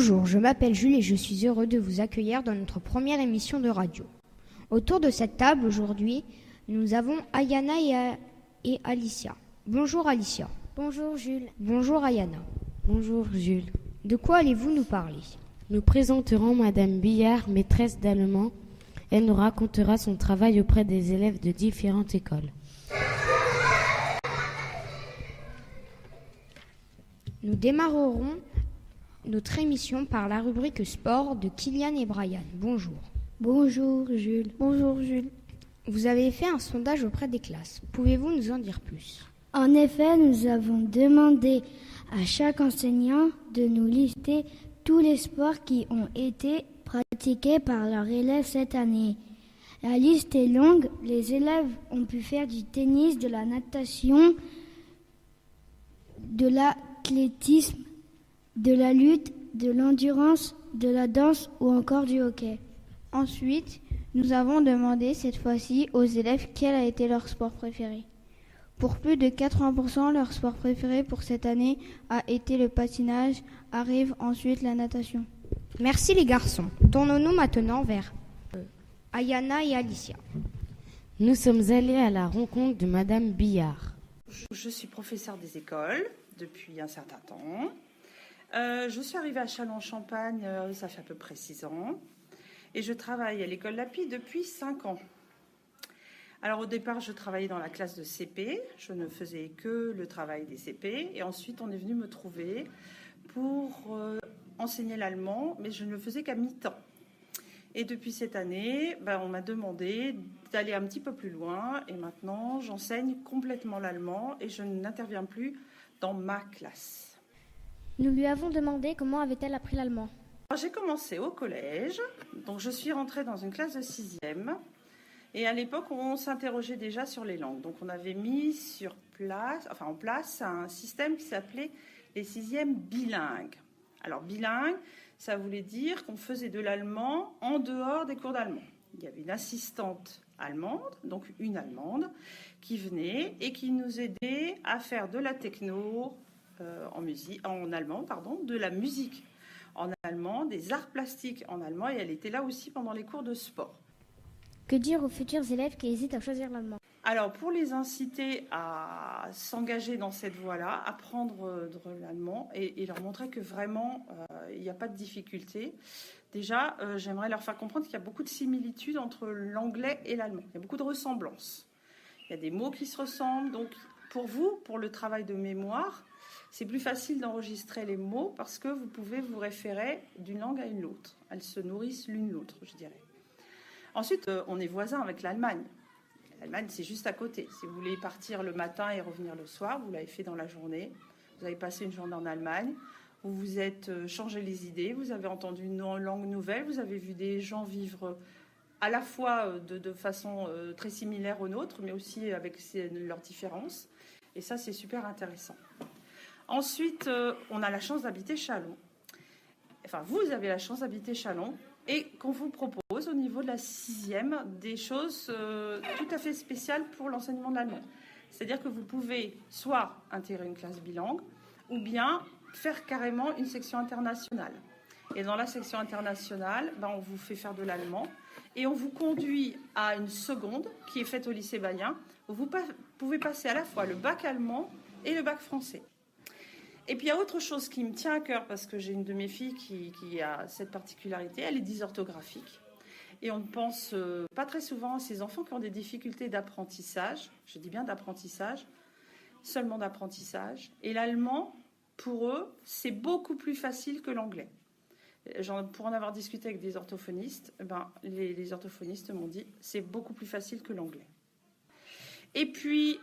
Bonjour, je m'appelle Jules et je suis heureux de vous accueillir dans notre première émission de radio. Autour de cette table aujourd'hui, nous avons Ayana et Alicia. Bonjour Alicia. Bonjour Jules. Bonjour Ayana. Bonjour Jules. De quoi allez-vous nous parler? Nous présenterons Madame Billard, maîtresse d'allemand. Elle nous racontera son travail auprès des élèves de différentes écoles. Nous démarrerons notre émission par la rubrique sport de Kylian et Brian. Bonjour. Bonjour Jules. Bonjour Jules. Vous avez fait un sondage auprès des classes. Pouvez-vous nous en dire plus? En effet, nous avons demandé à chaque enseignant de nous lister tous les sports qui ont été pratiqués par leurs élèves cette année. La liste est longue. Les élèves ont pu faire du tennis, de la natation, de l'athlétisme, de la lutte, de l'endurance, de la danse ou encore du hockey. Ensuite, nous avons demandé cette fois-ci aux élèves quel a été leur sport préféré. Pour plus de 80%, leur sport préféré pour cette année a été le patinage, arrive ensuite la natation. Merci les garçons. Tournons-nous maintenant vers Ayana et Alicia. Nous sommes allés à la rencontre de Madame Billard. Je suis professeure des écoles depuis un certain temps. Je suis arrivée à Châlons-en-Champagne, ça fait à peu près 6 ans. Et je travaille à l'école Lapie depuis 5 ans. Alors au départ, je travaillais dans la classe de CP. Je ne faisais que le travail des CP. Et ensuite, on est venu me trouver pour enseigner l'allemand, mais je ne le faisais qu'à mi-temps. Et depuis cette année, on m'a demandé d'aller un petit peu plus loin. Et maintenant, j'enseigne complètement l'allemand et je n'interviens plus dans ma classe. Nous lui avons demandé comment avait-elle appris l'allemand. J'ai commencé au collège, donc je suis rentrée dans une classe de 6e. Et à l'époque, on s'interrogeait déjà sur les langues. Donc on avait mis en place un système qui s'appelait les 6e bilingues. Alors bilingue, ça voulait dire qu'on faisait de l'allemand en dehors des cours d'allemand. Il y avait une assistante allemande, donc une allemande, qui venait et qui nous aidait à faire de la techno en allemand, de la musique en allemand, des arts plastiques en allemand, et elle était là aussi pendant les cours de sport. Que dire aux futurs élèves qui hésitent à choisir l'allemand? Alors, pour les inciter à s'engager dans cette voie-là, apprendre l'allemand et leur montrer que vraiment, il n'y a pas de difficulté. Déjà, j'aimerais leur faire comprendre qu'il y a beaucoup de similitudes entre l'anglais et l'allemand. Il y a beaucoup de ressemblances. Il y a des mots qui se ressemblent. Donc, pour vous, pour le travail de mémoire, c'est plus facile d'enregistrer les mots parce que vous pouvez vous référer d'une langue à une autre. Elles se nourrissent l'une l'autre, je dirais. Ensuite, on est voisins avec l'Allemagne. L'Allemagne, c'est juste à côté. Si vous voulez partir le matin et revenir le soir, vous l'avez fait dans la journée. Vous avez passé une journée en Allemagne. Vous vous êtes changé les idées. Vous avez entendu une langue nouvelle. Vous avez vu des gens vivre à la fois de façon très similaire aux nôtres, mais aussi avec leurs différences. Et ça, c'est super intéressant. Ensuite, on a la chance d'habiter Châlons. Enfin, vous avez la chance d'habiter Châlons et qu'on vous propose au niveau de la 6e des choses tout à fait spéciales pour l'enseignement de l'allemand. C'est-à-dire que vous pouvez soit intégrer une classe bilingue ou bien faire carrément une section internationale. Et dans la section internationale, on vous fait faire de l'allemand et on vous conduit à une seconde qui est faite au lycée Bayen où vous pouvez passer à la fois le bac allemand et le bac français. Et puis il y a autre chose qui me tient à cœur parce que j'ai une de mes filles qui a cette particularité, elle est dysorthographique. Et on ne pense pas très souvent à ces enfants qui ont des difficultés d'apprentissage, je dis bien d'apprentissage, seulement d'apprentissage. Et l'allemand, pour eux, c'est beaucoup plus facile que l'anglais. Pour en avoir discuté avec des orthophonistes, les orthophonistes m'ont dit c'est beaucoup plus facile que l'anglais. Et puis,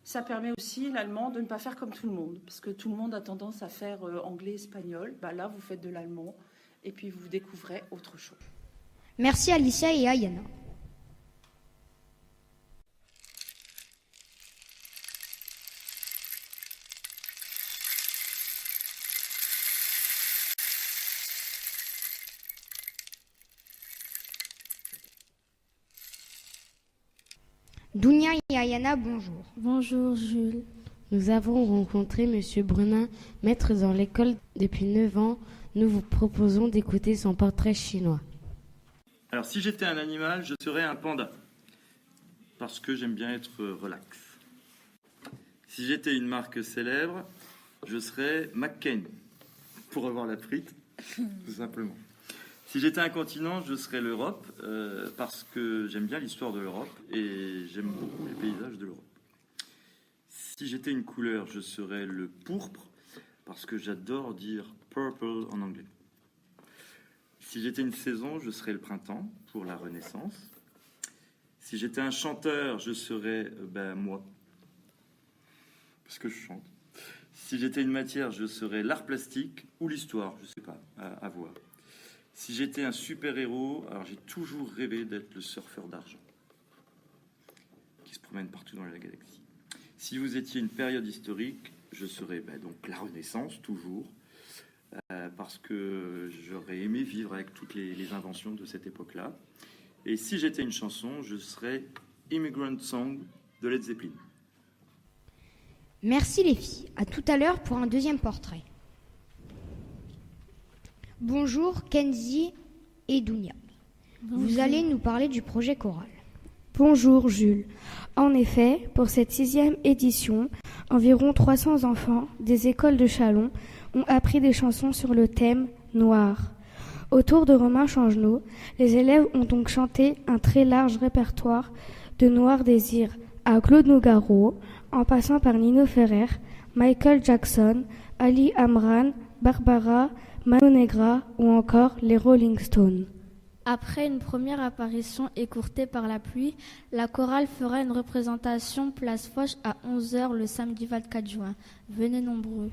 ça permet aussi, l'allemand, de ne pas faire comme tout le monde. Parce que tout le monde a tendance à faire anglais, espagnol. Là, vous faites de l'allemand et puis vous découvrez autre chose. Merci Alicia et Ayana. Dounia et Ayana, bonjour. Bonjour Jules. Nous avons rencontré M. Brunin, maître dans l'école depuis 9 ans. nous vous proposons d'écouter son portrait chinois. Alors, si j'étais un animal, je serais un panda, parce que j'aime bien être relax. Si j'étais une marque célèbre, je serais McCain, pour avoir la frite, tout simplement. Si j'étais un continent, je serais l'Europe, parce que j'aime bien l'histoire de l'Europe et j'aime beaucoup les paysages de l'Europe. Si j'étais une couleur, je serais le pourpre, parce que j'adore dire purple en anglais. Si j'étais une saison, je serais le printemps, pour la Renaissance. Si j'étais un chanteur, je serais moi, parce que je chante. Si j'étais une matière, je serais l'art plastique ou l'histoire, je sais pas, à voir. Si j'étais un super-héros, alors j'ai toujours rêvé d'être le surfeur d'argent, qui se promène partout dans la galaxie. Si vous étiez une période historique, je serais donc la Renaissance, toujours, parce que j'aurais aimé vivre avec toutes les inventions de cette époque-là. Et si j'étais une chanson, je serais Immigrant Song de Led Zeppelin. Merci les filles. À tout à l'heure pour un deuxième portrait. Bonjour Kenzie et Dounia. Bonjour. Vous allez nous parler du projet choral. Bonjour Jules. En effet, pour cette 6e édition, environ 300 enfants des écoles de Châlons ont appris des chansons sur le thème noir. Autour de Romain Changenot, les élèves ont donc chanté un très large répertoire de Noir Désir à Claude Nougaro, en passant par Nino Ferrer, Michael Jackson, Ali Amran, Barbara, Mano Negra ou encore les Rolling Stones. Après une première apparition écourtée par la pluie, la chorale fera une représentation place Foch à 11h le samedi 24 juin. Venez nombreux.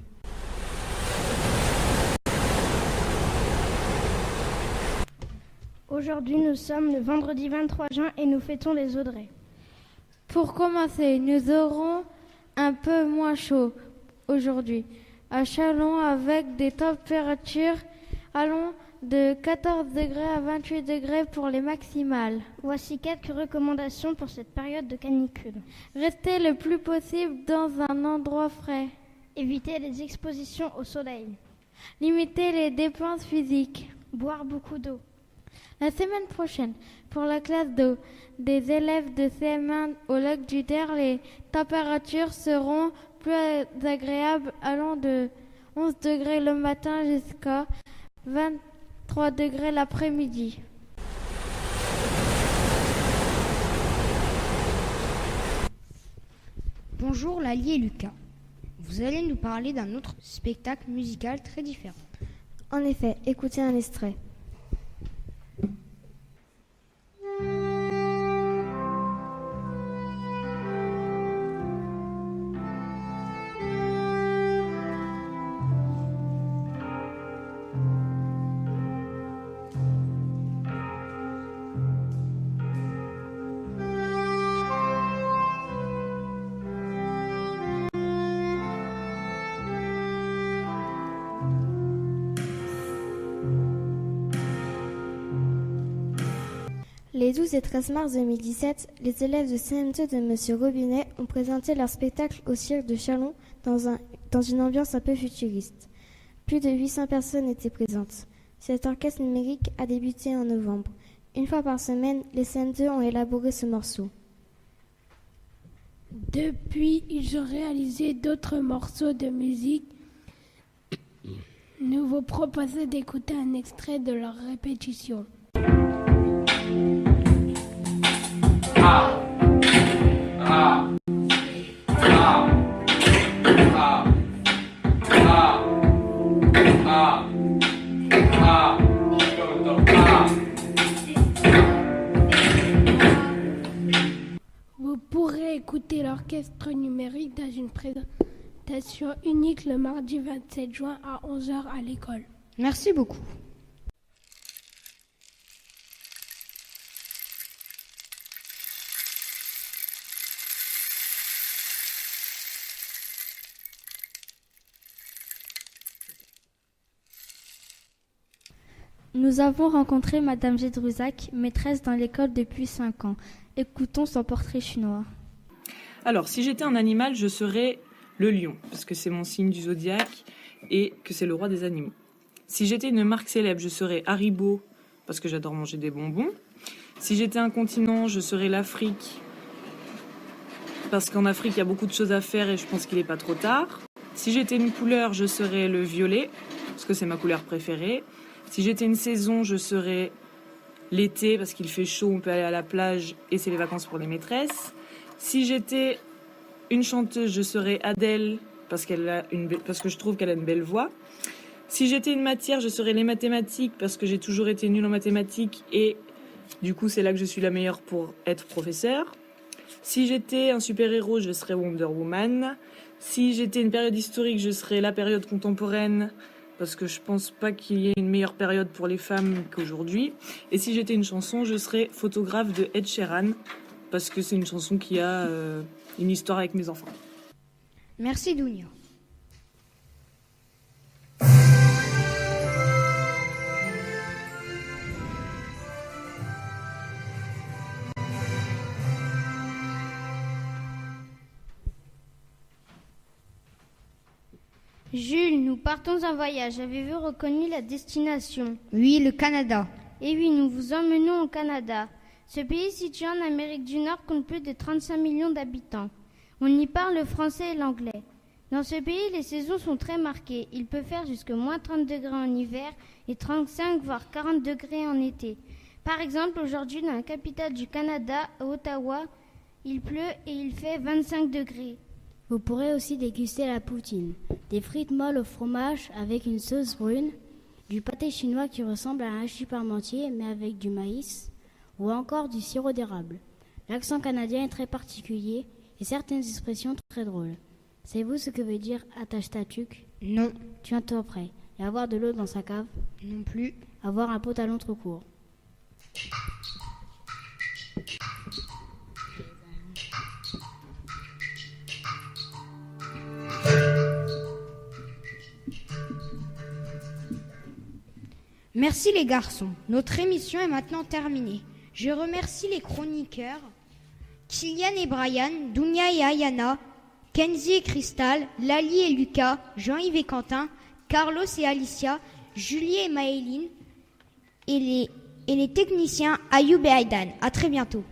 Aujourd'hui, nous sommes le vendredi 23 juin et nous fêtons les Audrey. Pour commencer, nous aurons un peu moins chaud aujourd'hui à Châlons avec des températures allant de 14 degrés à 28 degrés pour les maximales. Voici quelques recommandations pour cette période de canicule. Restez le plus possible dans un endroit frais. Évitez les expositions au soleil. Limitez les dépenses physiques. Boire beaucoup d'eau. La semaine prochaine, pour la classe d'eau des élèves de CM1 au lac du Der, les températures seront plus agréables, allant de 11 degrés le matin jusqu'à 23 degrés l'après-midi. Bonjour Lali et Lucas. Vous allez nous parler d'un autre spectacle musical très différent. En effet, écoutez un extrait. Les 12 et 13 mars 2017, les élèves de CM2 de M. Robinet ont présenté leur spectacle au cirque de Châlons dans une ambiance un peu futuriste. Plus de 800 personnes étaient présentes. Cet orchestre numérique a débuté en novembre. Une fois par semaine, les CM2 ont élaboré ce morceau. Depuis, ils ont réalisé d'autres morceaux de musique. Nous vous proposons d'écouter un extrait de leur répétition. Vous pourrez écouter l'orchestre numérique dans une présentation unique le mardi 27 juin à 11h à l'école. Merci beaucoup. Nous avons rencontré Madame Jedruzac, maîtresse dans l'école depuis 5 ans. Écoutons son portrait chinois. Alors, si j'étais un animal, je serais le lion, parce que c'est mon signe du zodiaque et que c'est le roi des animaux. Si j'étais une marque célèbre, je serais Haribo, parce que j'adore manger des bonbons. Si j'étais un continent, je serais l'Afrique, parce qu'en Afrique, il y a beaucoup de choses à faire et je pense qu'il n'est pas trop tard. Si j'étais une couleur, je serais le violet, parce que c'est ma couleur préférée. Si j'étais une saison, je serais l'été, parce qu'il fait chaud, on peut aller à la plage et c'est les vacances pour les maîtresses. Si j'étais une chanteuse, je serais Adèle, parce que je trouve qu'elle a une belle voix. Si j'étais une matière, je serais les mathématiques, parce que j'ai toujours été nulle en mathématiques et du coup, c'est là que je suis la meilleure pour être professeur. Si j'étais un super-héros, je serais Wonder Woman. Si j'étais une période historique, je serais la période contemporaine, parce que je pense pas qu'il y ait une meilleure période pour les femmes qu'aujourd'hui. Et si j'étais une chanson, je serais photographe de Ed Sheeran, parce que c'est une chanson qui a une histoire avec mes enfants. Merci Dounia. Jules, nous partons en voyage. Avez-vous reconnu la destination? Oui, le Canada. Eh oui, nous vous emmenons au Canada. Ce pays situé en Amérique du Nord compte plus de 35 millions d'habitants. On y parle le français et l'anglais. Dans ce pays, les saisons sont très marquées. Il peut faire jusqu'à moins 30 degrés en hiver et 35 voire 40 degrés en été. Par exemple, aujourd'hui, dans la capitale du Canada, à Ottawa, il pleut et il fait 25 degrés. Vous pourrez aussi déguster la poutine, des frites molles au fromage avec une sauce brune, du pâté chinois qui ressemble à un hachis parmentier mais avec du maïs, ou encore du sirop d'érable. L'accent canadien est très particulier et certaines expressions très drôles. Savez-vous ce que veut dire attache ta tuque? Non. Tu es toi prêt. Et avoir de l'eau dans sa cave? Non plus. Avoir un pantalon trop court. Merci les garçons. Notre émission est maintenant terminée. Je remercie les chroniqueurs Kylian et Brian, Dounia et Ayana, Kenzie et Crystal, Lali et Lucas, Jean-Yves et Quentin, Carlos et Alicia, Julie et Maëline et les techniciens Ayoub et Aidan. À très bientôt.